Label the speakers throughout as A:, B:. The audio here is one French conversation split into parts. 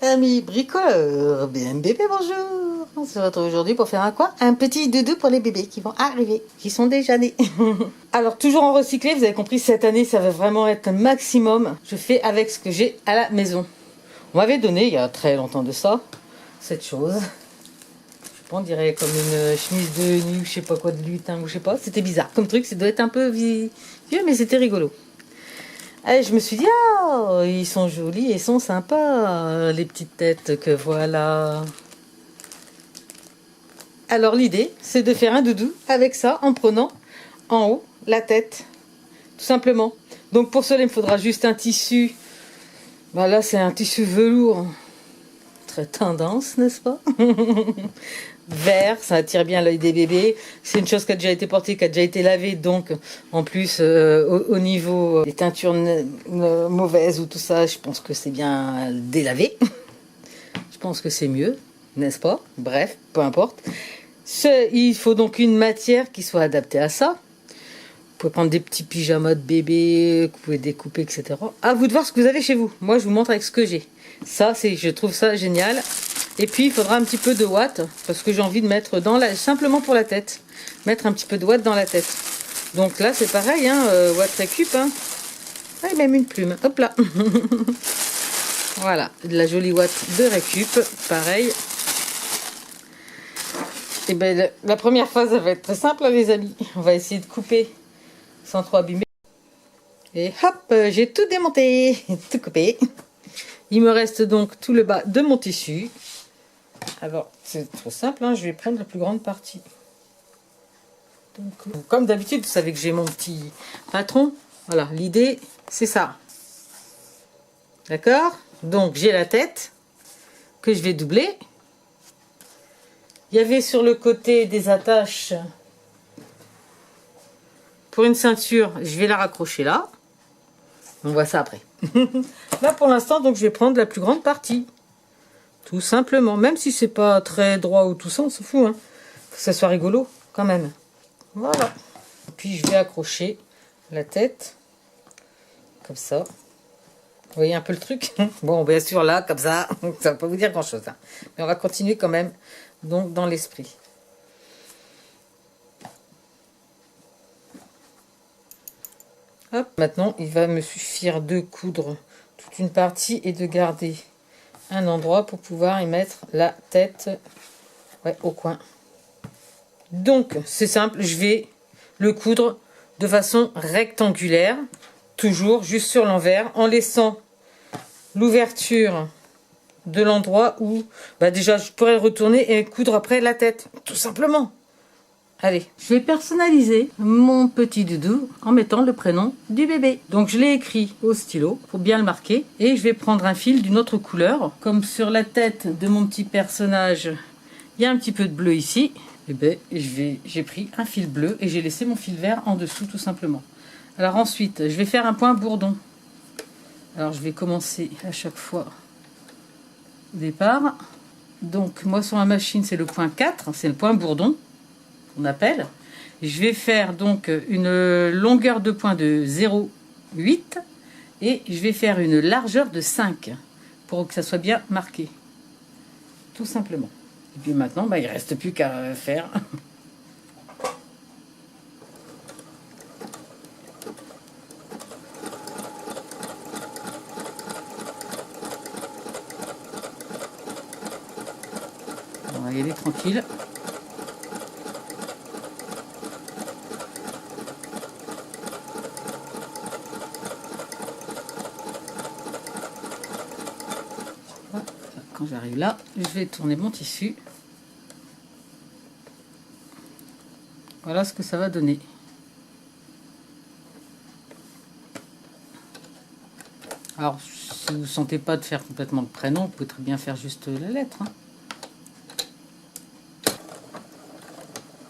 A: Amis bricoleurs, BMBB, bonjour. On se retrouve aujourd'hui pour faire un quoi? Un petit doudou pour les bébés qui vont arriver, qui sont déjà nés. Alors toujours en recyclé, vous avez compris, cette année ça va vraiment être le maximum. Je fais avec ce que j'ai à la maison. On m'avait donné il y a très longtemps de ça, cette chose. Je sais pas, on dirait comme une chemise de nuit, je sais pas quoi, de lutin, ou je sais pas. C'était bizarre comme truc, ça doit être un peu vieux, mais c'était rigolo. Et je me suis dit, ah, ils sont jolis et sont sympas, les petites têtes que voilà. Alors l'idée, c'est de faire un doudou avec ça, en prenant en haut la tête, tout simplement. Donc pour cela, il me faudra juste un tissu. Bah là, c'est un tissu velours, très tendance, n'est-ce pas? Vert, ça attire bien l'œil des bébés. C'est une chose qui a déjà été portée, qui a déjà été lavée, donc en plus au niveau des teintures mauvaises ou tout ça, je pense que c'est bien délavé. Je pense que c'est mieux, n'est-ce pas? Bref, peu importe. Il faut donc une matière qui soit adaptée à ça. Vous pouvez prendre des petits pyjamas de bébé, que vous pouvez découper, etc. À vous de voir ce que vous avez chez vous. Moi, je vous montre avec ce que j'ai. Ça, je trouve ça génial. Et puis, il faudra un petit peu de ouate, parce que j'ai envie de mettre simplement pour la tête. Mettre un petit peu de ouate dans la tête. Donc là, c'est pareil, hein, ouate récup. Hein. Ah, et même une plume. Hop là. Voilà, de la jolie ouate de récup. Pareil. Et bien, la première phase, ça va être très simple, hein, les amis. On va essayer de couper sans trop abîmer. Et hop, j'ai tout démonté, tout coupé. Il me reste donc tout le bas de mon tissu. Alors, c'est trop simple, hein, je vais prendre la plus grande partie. Donc, comme d'habitude, vous savez que j'ai mon petit patron. Voilà, l'idée, c'est ça. D'accord? Donc, j'ai la tête que je vais doubler. Il y avait sur le côté des attaches pour une ceinture, je vais la raccrocher là. On voit ça après. Là, pour l'instant, donc je vais prendre la plus grande partie. Tout simplement. Même si c'est pas très droit ou tout ça, on s'en fout. Hein. Faut que ça soit rigolo, quand même. Voilà. Puis, je vais accrocher la tête. Comme ça. Vous voyez un peu le truc? Bon, bien sûr, là, comme ça, ça va pas vous dire grand-chose. Hein. Mais on va continuer quand même, donc, dans l'esprit. Hop. Maintenant, il va me suffire de coudre toute une partie et de garder un endroit pour pouvoir y mettre la tête au coin. Donc, c'est simple, je vais le coudre de façon rectangulaire, toujours juste sur l'envers, en laissant l'ouverture de l'endroit où, déjà, je pourrais retourner et coudre après la tête, tout simplement. Allez, je vais personnaliser mon petit doudou en mettant le prénom du bébé. Donc je l'ai écrit au stylo pour bien le marquer. Et je vais prendre un fil d'une autre couleur. Comme sur la tête de mon petit personnage, il y a un petit peu de bleu ici. Et bien, j'ai pris un fil bleu et j'ai laissé mon fil vert en dessous tout simplement. Alors ensuite, je vais faire un point bourdon. Alors je vais commencer à chaque fois au départ. Donc moi sur ma machine, c'est le point 4, c'est le point bourdon. On appelle. Je vais faire donc une longueur de point de 0,8 et je vais faire une largeur de 5 pour que ça soit bien marqué. Tout simplement. Et puis maintenant, il ne reste plus qu'à faire. On va y aller tranquille. Quand j'arrive là, je vais tourner mon tissu. Voilà ce que ça va donner. Alors, si vous ne sentez pas de faire complètement le prénom, vous pouvez très bien faire juste la lettre. Hein.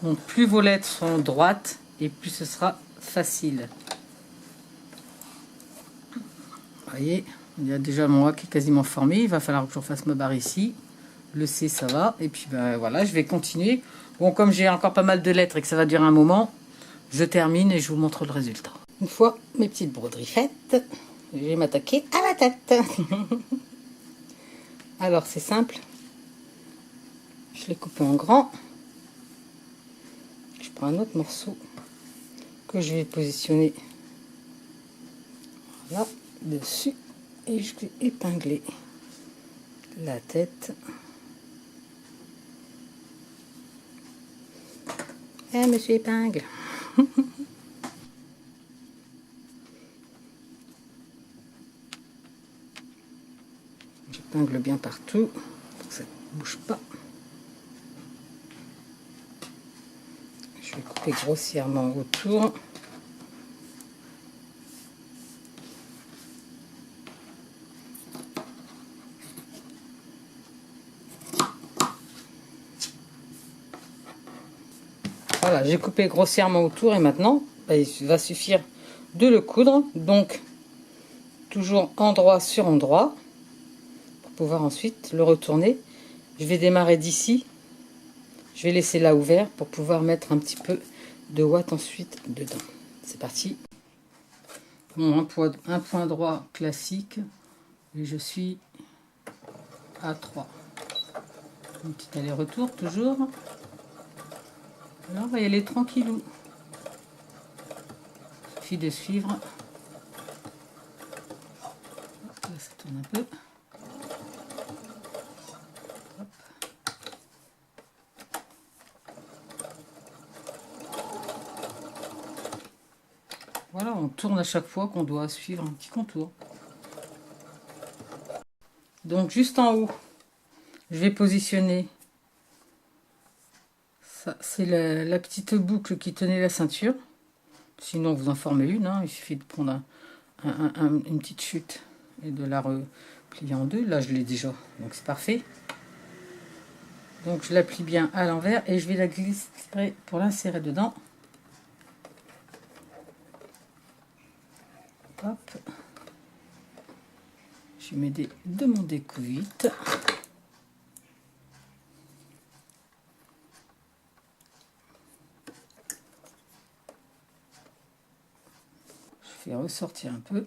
A: Donc, plus vos lettres sont droites, et plus ce sera facile. Vous voyez ? Il y a déjà mon A qui est quasiment formé. Il va falloir que je refasse ma barre ici. Le C, ça va. Et puis, voilà, je vais continuer. Bon, comme j'ai encore pas mal de lettres et que ça va durer un moment, je termine et je vous montre le résultat. Une fois mes petites broderies faites, je vais m'attaquer à la tête. Alors c'est simple, je l'ai coupé en grand. Je prends un autre morceau que je vais positionner là dessus et je vais épingler la tête. Eh monsieur épingle. J'épingle bien partout pour que ça ne bouge pas. Je vais couper grossièrement autour. Voilà, j'ai coupé grossièrement autour et maintenant, il va suffire de le coudre. Donc, toujours endroit sur endroit pour pouvoir ensuite le retourner. Je vais démarrer d'ici. Je vais laisser là ouvert pour pouvoir mettre un petit peu de ouate ensuite dedans. C'est parti. Bon, un point droit classique et je suis à 3. Un petit aller-retour toujours. Alors on va y aller tranquillou. Il suffit de suivre. Là ça tourne un peu. Hop. Voilà, on tourne à chaque fois qu'on doit suivre un petit contour. Donc juste en haut, je vais positionner, ça c'est la petite boucle qui tenait la ceinture. Sinon vous en formez une, hein. Il suffit de prendre une petite chute et de la replier en deux. Là je l'ai déjà, donc c'est parfait. Donc je la plie bien à l'envers et je vais la glisser pour l'insérer dedans. Hop. Je vais m'aider de mon découvite. Je vais ressortir un peu.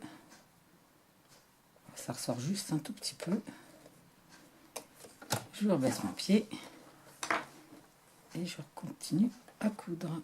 A: Ça ressort juste un tout petit peu. Je rebaisse mon pied. Et je continue à coudre.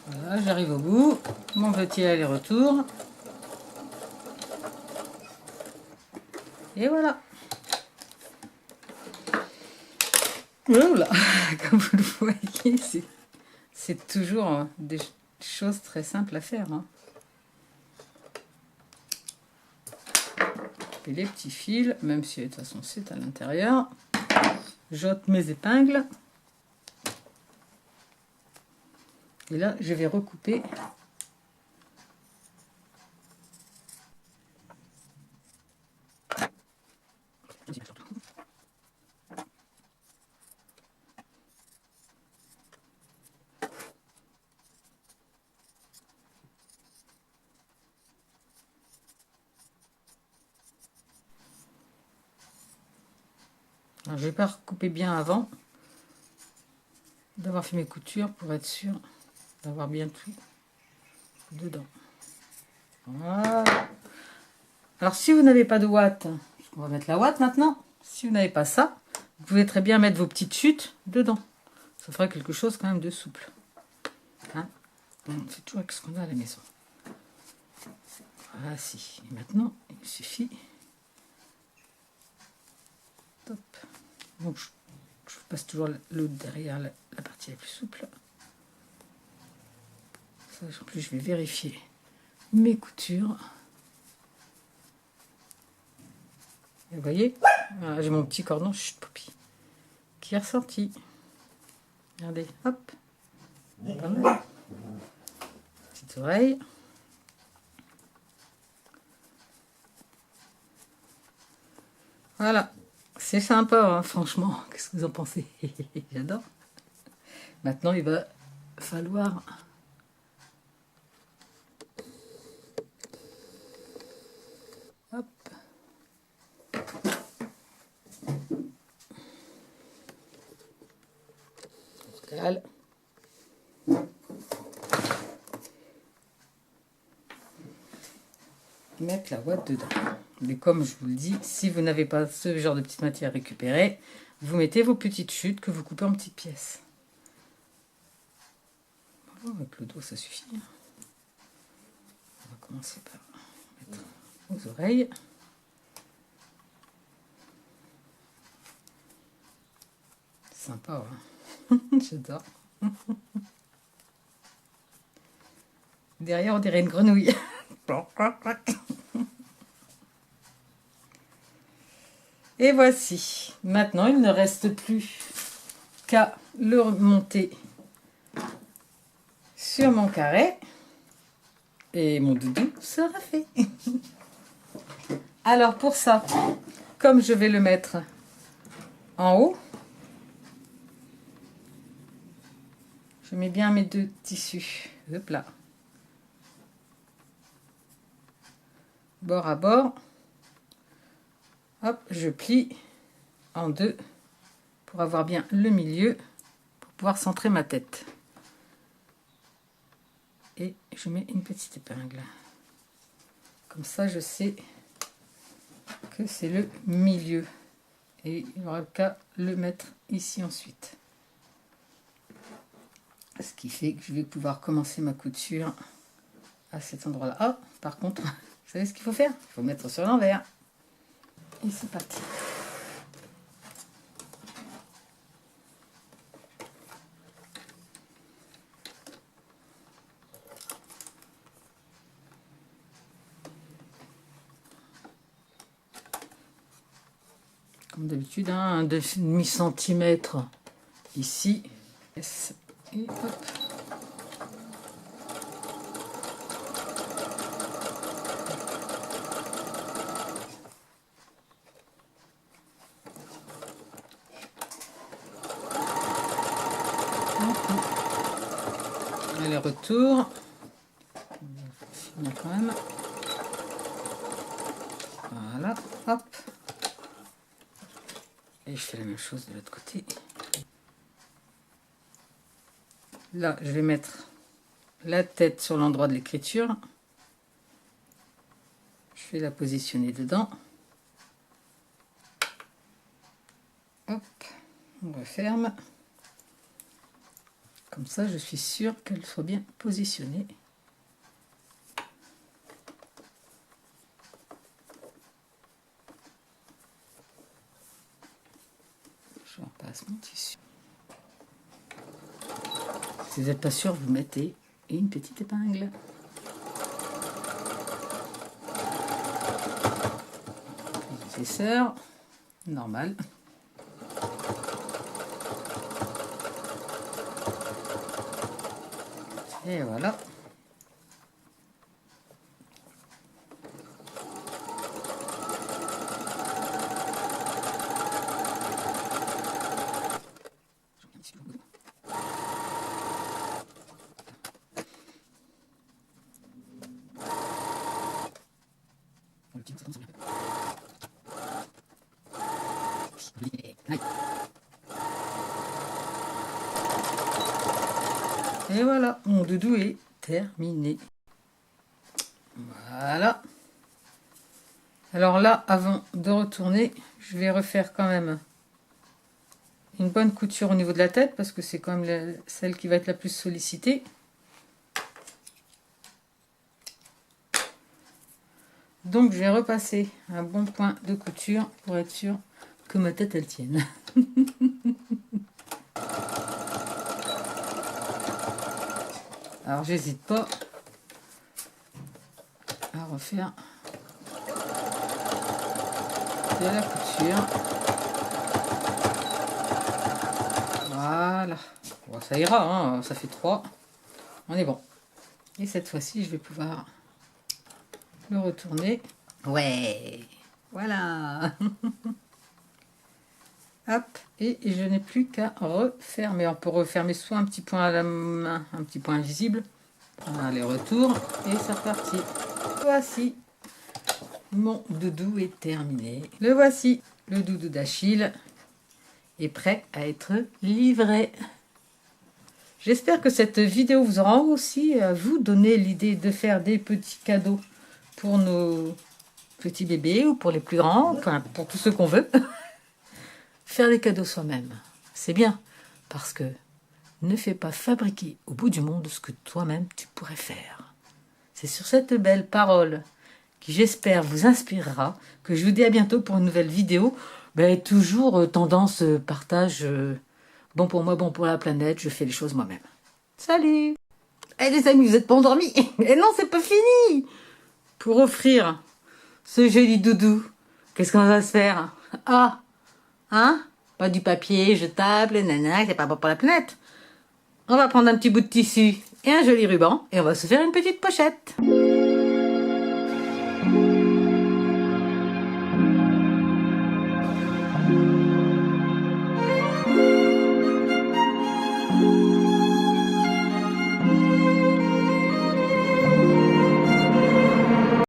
A: Voilà, j'arrive au bout. Mon petit aller-retour. Et voilà. Voilà. Comme vous le voyez, c'est toujours des choses très simples à faire. Hein. Et les petits fils, même si de toute façon c'est à l'intérieur. J'ôte mes épingles. Et là, je vais recouper. Alors, je vais pas recouper bien avant d'avoir fait mes coutures pour être sûr d'avoir bien tout dedans. Voilà. Alors si vous n'avez pas de ouate, on va mettre la ouate maintenant. Si vous n'avez pas ça, vous pouvez très bien mettre vos petites chutes dedans. Ça fera quelque chose quand même de souple. Hein, on fait toujours avec ce qu'on a à la maison. Voilà, si. Et maintenant, il suffit. Top. Donc je passe toujours le derrière la partie la plus souple. Ça, en plus, je vais vérifier mes coutures. Et vous voyez, voilà, j'ai mon petit cordon, chut, Poppy, qui est ressorti. Regardez, hop. Pas mal. Petite oreille. Voilà. C'est sympa, hein, franchement. Qu'est-ce que vous en pensez? J'adore. Maintenant, il va falloir... Hop. Cale. Mettre la ouate dedans. Mais comme je vous le dis, si vous n'avez pas ce genre de petite matière récupérée, vous mettez vos petites chutes que vous coupez en petites pièces. Bon, avec le dos, ça suffit. On va commencer par mettre aux oreilles. Sympa, hein. J'adore. Derrière, on dirait une grenouille. Et voici. Maintenant, il ne reste plus qu'à le remonter sur mon carré. Et mon doudou sera fait. Alors, pour ça, comme je vais le mettre en haut, je mets bien mes deux tissus. Hop là. Bord à bord. Hop, je plie en deux pour avoir bien le milieu, pour pouvoir centrer ma tête. Et je mets une petite épingle. Comme ça, je sais que c'est le milieu. Et il n'y aura qu'à le mettre ici ensuite. Ce qui fait que je vais pouvoir commencer ma couture à cet endroit-là. Ah, par contre, vous savez ce qu'il faut faire? Il faut mettre sur l'envers. Et c'est parti. Comme d'habitude, hein, un demi-centimètre ici. Et hop. Aller-retour. Quand même. Voilà, hop. Et je fais la même chose de l'autre côté. Là, je vais mettre la tête sur l'endroit de l'écriture. Je vais la positionner dedans. Hop, on referme. Comme ça, je suis sûre qu'elle soit bien positionnée. Je repasse mon tissu. Si vous n'êtes pas sûr, vous mettez une petite épingle. Épaisseur, normal. Et voilà. Et voilà, mon doudou est terminé. Voilà. Alors là, avant de retourner, je vais refaire quand même une bonne couture au niveau de la tête, parce que c'est quand même celle qui va être la plus sollicitée. Donc je vais repasser un bon point de couture pour être sûr que ma tête elle tienne. Alors j'hésite pas à refaire de la couture. Voilà. Bon, ça ira, hein, ça fait 3. On est bon. Et cette fois-ci, je vais pouvoir le retourner. Ouais, voilà. Hop, et je n'ai plus qu'à refermer. On peut refermer soit un petit point à la main, un petit point visible. Allez, retour, et c'est reparti. Voici, mon doudou est terminé. Le voici, le doudou d'Achille est prêt à être livré. J'espère que cette vidéo vous aura aussi vous donné l'idée de faire des petits cadeaux pour nos petits bébés ou pour les plus grands, enfin pour tous ceux qu'on veut. Faire des cadeaux soi-même, c'est bien, parce que ne fais pas fabriquer au bout du monde ce que toi-même tu pourrais faire. C'est sur cette belle parole qui, j'espère, vous inspirera que je vous dis à bientôt pour une nouvelle vidéo. Toujours tendance partage, bon pour moi, bon pour la planète, je fais les choses moi-même. Salut! Eh les amis, vous n'êtes pas endormis? Et non, c'est pas fini! Pour offrir ce joli doudou, qu'est-ce qu'on va se faire? Ah! Hein? Pas du papier jetable, nana, c'est pas bon pour la planète. On va prendre un petit bout de tissu et un joli ruban et on va se faire une petite pochette.